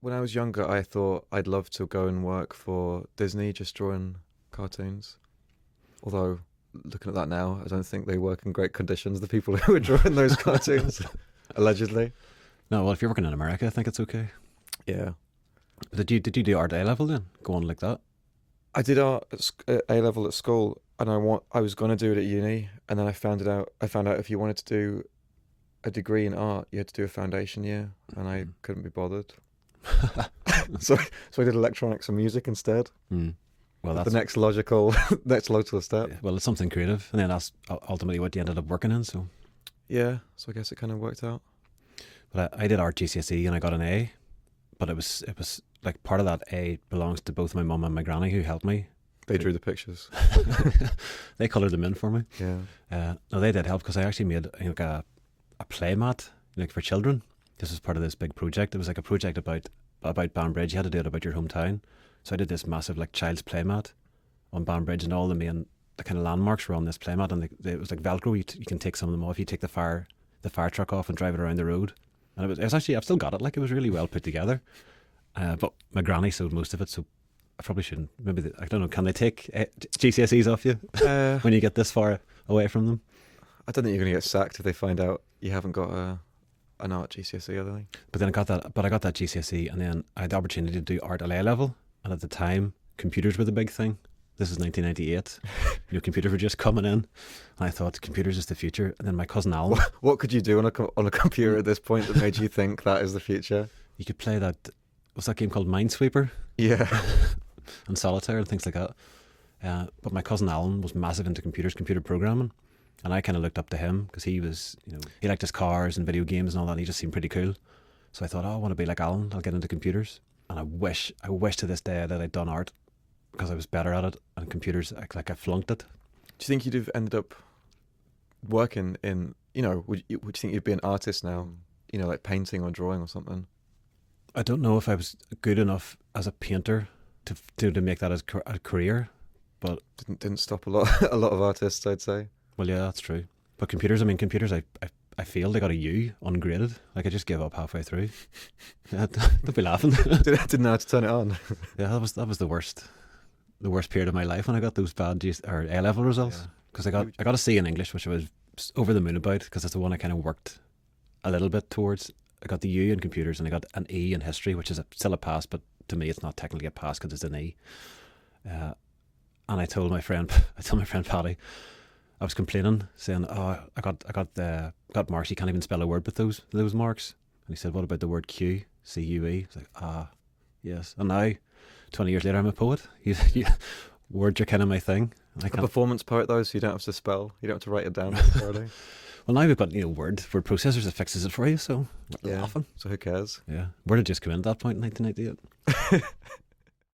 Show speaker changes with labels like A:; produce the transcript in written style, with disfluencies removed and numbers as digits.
A: When I was younger, I thought I'd love to go and work for Disney, just drawing cartoons. Although, looking at that now, I don't think they work in great conditions, the people who were drawing those cartoons, allegedly.
B: No, well, if you're working in America, I think it's okay.
A: Yeah.
B: Did you do art A level then? Go on like that?
A: I did art at A level at school, and I was going to do it at uni, and then I found out if you wanted to do a degree in art, you had to do a foundation year, and I couldn't be bothered. So I did electronics and music instead.
B: Mm. Well,
A: The
B: that's
A: next logical step.
B: well, it's something creative, and then that's ultimately what you ended up working in. So,
A: Yeah, so I guess it kind of worked out.
B: but I did art GCSE and I got an A, but it was like part of that A belongs to both my mum and my granny who helped me.
A: They drew the pictures.
B: They coloured them in for me.
A: Yeah.
B: No, they did help because I actually made like a play mat like for children. This was part of this big project. It was like a project about Banbridge. You had to do it about your hometown. So I did this massive like child's play mat on Banbridge, and all the kind of landmarks were on this play mat, and it was like Velcro. You can take some of them off. You take the fire truck off and drive it around the road. And it was actually, I've still got it. Like, it was really well put together. But my granny sewed most of it, so I probably shouldn't. Maybe I don't know. Can they take GCSEs off you when you get this far away from them?
A: I don't think you're going to get sacked if they find out you haven't got an art GCSE, I don't think.
B: But then I got that GCSE, and then I had the opportunity to do art at A level. And at the time, computers were the big thing. This is 1998. Computers were just coming in, and I thought computers is the future. And then my cousin Alan,
A: What could you do on a computer at this point that made you think that is the future?
B: you could play that. What's that game called? Minesweeper
A: Yeah.
B: and Solitaire and things like that. But my cousin Alan was massive into computers, computer programming, and I kind of looked up to him because he was, he liked his cars and video games and all that. And he just seemed pretty cool. So I thought, oh, I want to be like Alan. I'll get into computers. And I wish to this day that I'd done art because I was better at it. And computers, I flunked it.
A: Do you think you'd have ended up working in, would you think you'd be an artist now? Like painting or drawing or something?
B: I don't know if I was good enough as a painter to make that as a career, but
A: Didn't stop a lot of artists, I'd say.
B: well, yeah, that's true. But computers, I failed. I got a U, ungraded. Like, I just gave up halfway through. Yeah, don't be laughing.
A: Didn't know how to turn it on.
B: Yeah, that was the worst period of my life when I got those bad or A level results. Because I got a C in English, which I was over the moon about, because that's the one I kind of worked a little bit towards. I got the U in computers, and I got an E in history, which is still a pass, but to me it's not technically a pass because it's an E. And I told my friend Paddy, I was complaining, saying, "Oh, I got marks. You can't even spell a word with those marks." And he said, "What about the word Q, C-U-E?" It's like, yes. And now, 20 years later, I'm a poet. Words are kind of my thing.
A: A performance poet though, so you don't have to spell. You don't have to write it down necessarily.
B: Well, now we've got word processors that fixes it for you. So
A: Yeah.
B: often.
A: So who cares?
B: Yeah. Word had just come in at that point in 1998.